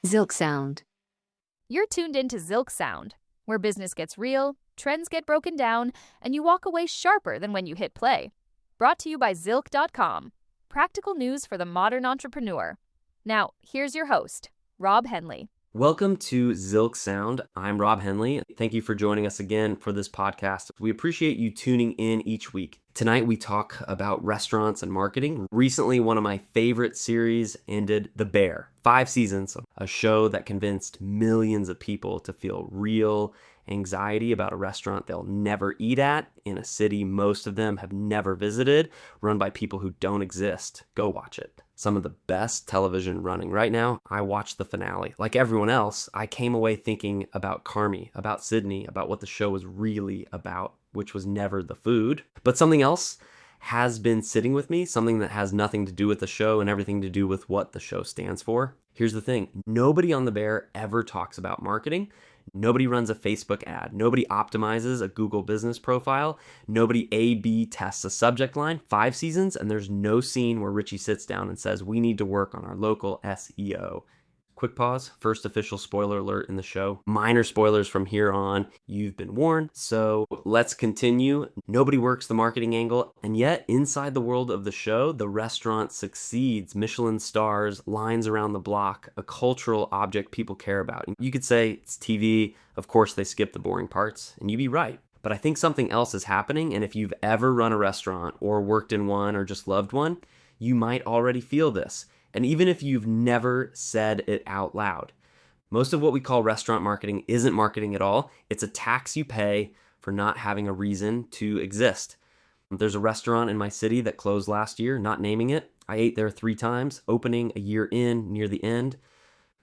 ZilckSound. You're tuned into ZilckSound, where business gets real, trends get broken down, and you walk away sharper than when you hit play. Brought to you by Zilck.com. Practical news for the modern entrepreneur. Now, here's your host, Rob Henley. Welcome to ZilckSound. I'm Rob Henley. Thank you for joining us again for this podcast. We appreciate you tuning in each week. Tonight we talk about restaurants and marketing. Recently, one of my favorite series ended, The Bear. 5 seasons, a show that convinced millions of people to feel real anxiety about a restaurant they'll never eat at in a city most of them have never visited, run by people who don't exist. Go watch it. Some of the best television running right now. I watched the finale. Like everyone else, I came away thinking about Carmi, about Sydney, about what the show was really about, which was never the food. But something else has been sitting with me, something that has nothing to do with the show and everything to do with what the show stands for. Here's the thing. Nobody on The Bear ever talks about marketing. Nobody runs a Facebook ad. Nobody optimizes a Google business profile. Nobody A/B tests a subject line. 5 seasons, and there's no scene where Richie sits down and says, we need to work on our local SEO. Quick pause. First official spoiler alert in the show. Minor spoilers from here on. You've been warned. So let's continue. Nobody works the marketing angle. And yet, inside the world of the show, the restaurant succeeds. Michelin stars, lines around the block, a cultural object people care about. You could say it's TV. Of course, they skip the boring parts. And you'd be right. But I think something else is happening. And if you've ever run a restaurant or worked in one or just loved one, you might already feel this. And even if you've never said it out loud, most of what we call restaurant marketing isn't marketing at all. It's a tax you pay for not having a reason to exist. There's a restaurant in my city that closed last year, not naming it. I ate there 3 times, opening a year in, near the end.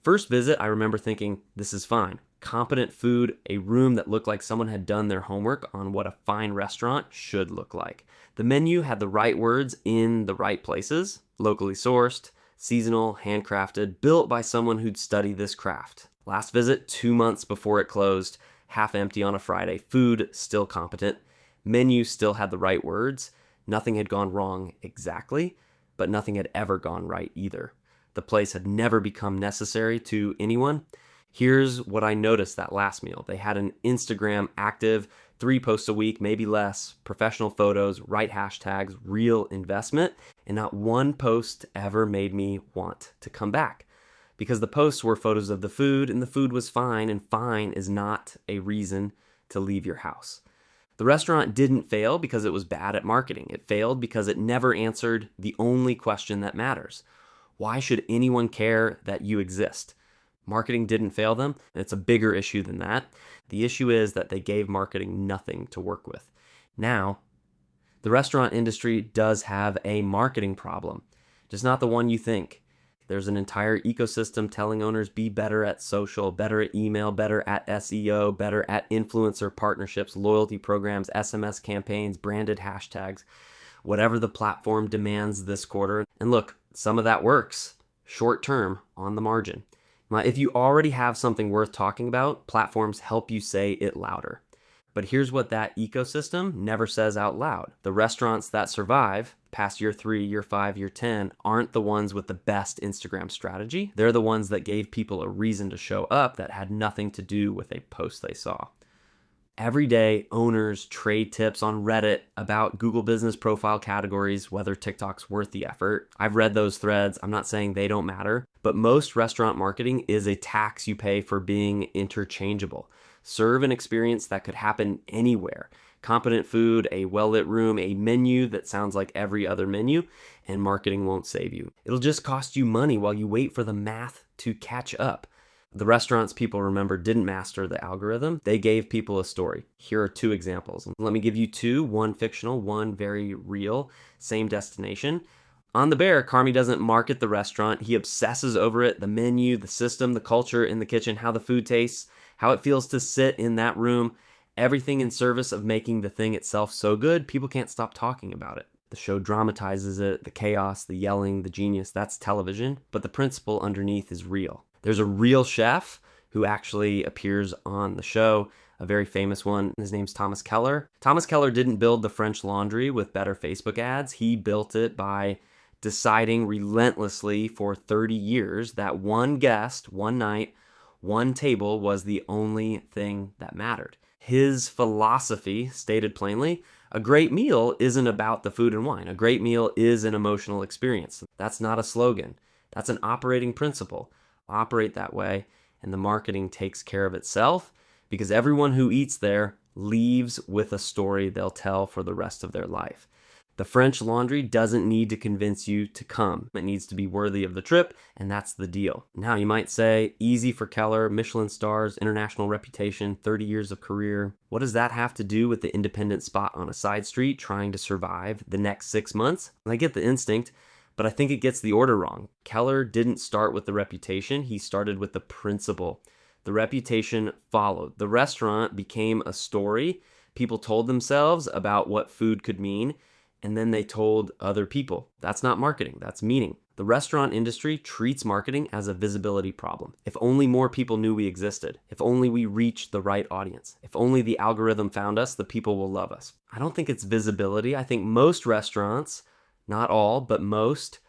First visit, I remember thinking, this is fine. Competent food, a room that looked like someone had done their homework on what a fine restaurant should look like. The menu had the right words in the right places, locally sourced, seasonal, handcrafted, built by someone who'd studied this craft. Last visit, 2 months before it closed, half empty on a Friday. Food still competent. Menu still had the right words. Nothing had gone wrong exactly, but nothing had ever gone right either. The place had never become necessary to anyone. Here's what I noticed that last meal. They had an Instagram active, 3 posts a week, maybe less, professional photos, right hashtags, real investment, and not one post ever made me want to come back. Because the posts were photos of the food, and the food was fine, and fine is not a reason to leave your house. The restaurant didn't fail because it was bad at marketing. It failed because it never answered the only question that matters. Why should anyone care that you exist? Marketing didn't fail them. It's a bigger issue than that. The issue is that they gave marketing nothing to work with. Now, the restaurant industry does have a marketing problem, just not the one you think. There's an entire ecosystem telling owners be better at social, better at email, better at SEO, better at influencer partnerships, loyalty programs, SMS campaigns, branded hashtags, whatever the platform demands this quarter. And look, some of that works short term on the margin. Now, if you already have something worth talking about, platforms help you say it louder. But here's what that ecosystem never says out loud. The restaurants that survive past year 3, year 5, year 10 aren't the ones with the best Instagram strategy. They're the ones that gave people a reason to show up that had nothing to do with a post they saw. Every day, owners trade tips on Reddit about Google business profile categories, whether TikTok's worth the effort. I've read those threads. I'm not saying they don't matter, but most restaurant marketing is a tax you pay for being interchangeable. Serve an experience that could happen anywhere. Competent food, a well-lit room, a menu that sounds like every other menu, and marketing won't save you. It'll just cost you money while you wait for the math to catch up. The restaurants people remember didn't master the algorithm. They gave people a story. Here are 2 examples. Let me give you 2, one fictional, one very real, same destination. On The Bear, Carmi doesn't market the restaurant. He obsesses over it, the menu, the system, the culture in the kitchen, how the food tastes, how it feels to sit in that room, everything in service of making the thing itself so good, people can't stop talking about it. The show dramatizes it, the chaos, the yelling, the genius, that's television, but the principle underneath is real. There's a real chef who actually appears on the show, a very famous one. His name's Thomas Keller. Thomas Keller didn't build the French Laundry with better Facebook ads. He built it by deciding relentlessly for 30 years that one guest, one night, one table was the only thing that mattered. His philosophy, stated plainly, a great meal isn't about the food and wine. A great meal is an emotional experience. That's not a slogan. That's an operating principle. Operate that way, and the marketing takes care of itself because everyone who eats there leaves with a story they'll tell for the rest of their life. The French Laundry doesn't need to convince you to come. It needs to be worthy of the trip, and that's the deal. Now, you might say, easy for Keller, Michelin stars, international reputation, 30 years of career. What does that have to do with the independent spot on a side street trying to survive the next 6 months? And I get the instinct, but I think it gets the order wrong. Keller didn't start with the reputation. He started with the principle. The reputation followed. The restaurant became a story people told themselves about what food could mean, and then they told other people. That's not marketing, that's meaning. The restaurant industry treats marketing as a visibility problem. If only more people knew we existed, if only we reached the right audience, if only the algorithm found us, the people will love us. I don't think it's visibility. I think most restaurants, not all, but most,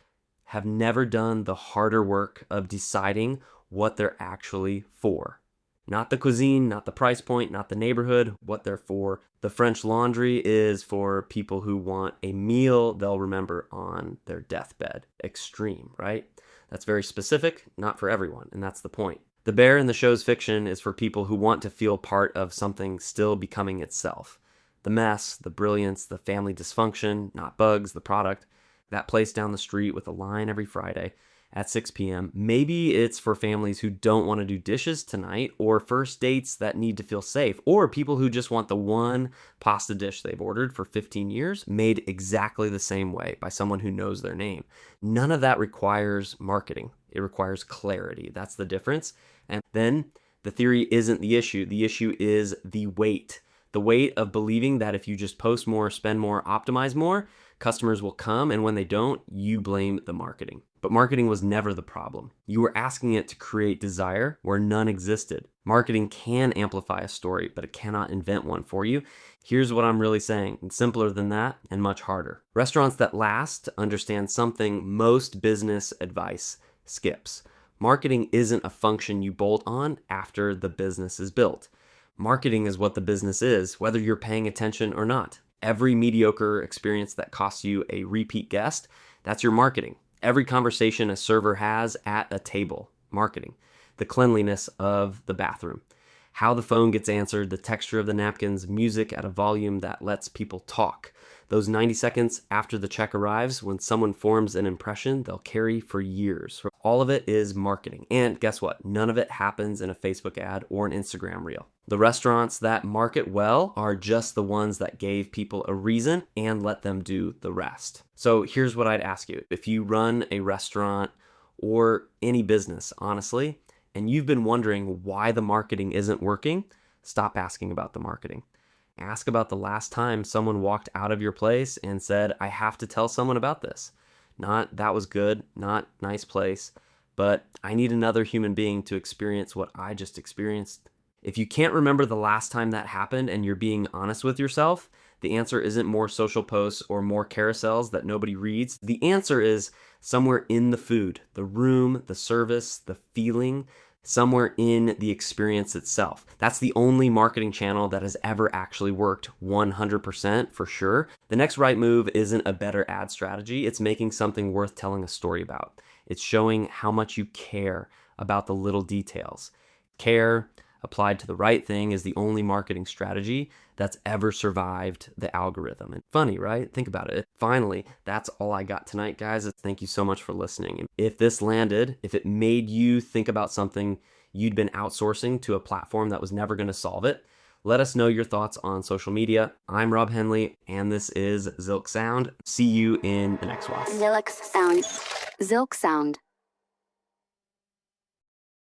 have never done the harder work of deciding what they're actually for. Not the cuisine, not the price point, not the neighborhood, what they're for. The French Laundry is for people who want a meal they'll remember on their deathbed. Extreme, right? That's very specific, not for everyone, and that's the point. The Bear in the show's fiction is for people who want to feel part of something still becoming itself. The mess, the brilliance, the family dysfunction, not bugs, the product. That place down the street with a line every Friday at 6 p.m. Maybe it's for families who don't want to do dishes tonight, or first dates that need to feel safe, or people who just want the one pasta dish they've ordered for 15 years made exactly the same way by someone who knows their name. None of that requires marketing. It requires clarity. That's the difference. And then the theory isn't the issue. The issue is the weight. The weight of believing that if you just post more, spend more, optimize more, customers will come, and when they don't, you blame the marketing. But marketing was never the problem. You were asking it to create desire where none existed. Marketing can amplify a story, but it cannot invent one for you. Here's what I'm really saying. It's simpler than that and much harder. Restaurants that last understand something most business advice skips. Marketing isn't a function you bolt on after the business is built. Marketing is what the business is, whether you're paying attention or not. Every mediocre experience that costs you a repeat guest, that's your marketing. Every conversation a server has at a table, marketing. The cleanliness of the bathroom, how the phone gets answered, the texture of the napkins, music at a volume that lets people talk. Those 90 seconds after the check arrives, when someone forms an impression, they'll carry for years. All of it is marketing. And guess what? None of it happens in a Facebook ad or an Instagram reel. The restaurants that market well are just the ones that gave people a reason and let them do the rest. So here's what I'd ask you. If you run a restaurant or any business, honestly, and you've been wondering why the marketing isn't working, stop asking about the marketing. Ask about the last time someone walked out of your place and said, I have to tell someone about this. Not, that was good, not nice place, but I need another human being to experience what I just experienced. If you can't remember the last time that happened and you're being honest with yourself, the answer isn't more social posts or more carousels that nobody reads. The answer is somewhere in the food, the room, the service, the feeling, somewhere in the experience itself. That's the only marketing channel that has ever actually worked 100% for sure. The next right move isn't a better ad strategy. It's making something worth telling a story about. It's showing how much you care about the little details. Care applied to the right thing is the only marketing strategy that's ever survived the algorithm. And funny, right? Think about it. Finally, that's all I got tonight, guys. Thank you so much for listening. If this landed, if it made you think about something you'd been outsourcing to a platform that was never going to solve it, let us know your thoughts on social media. I'm Rob Henley, and this is ZilckSound. See you in the next one. ZilckSound. ZilckSound.